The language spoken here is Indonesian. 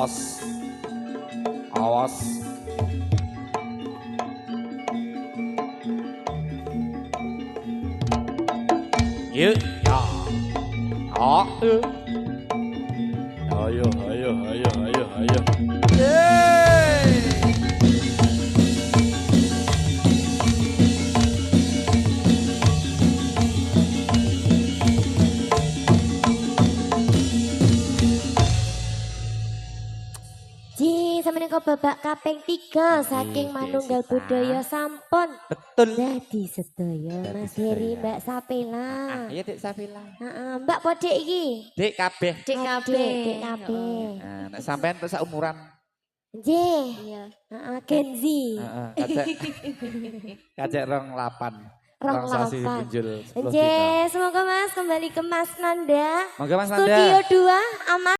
Awas. Awas. Yuk, ya. Ayo. Ayo, ayo, ayo, ayo, ayo. Yeay. Sampeyan kok babak kaping 3 saking manunggal budaya sampun. Betul. Dadi sedaya Mas Heri, Mbak Sapela. Iya Dek Safila. Heeh, Mbak Podek iki. Dek kabeh. Dek kabeh, Dek kabeh. Nah, nek sampean tuh saumuran. Nggih. Iya. Heeh, Gen Z. Heeh, kacek 28. Rong Sasi lapan. punjul 10 dina. Nggih, semoga Mas kembali ke Mas Nanda. Monggo Mas Nanda. Studio 2 aman.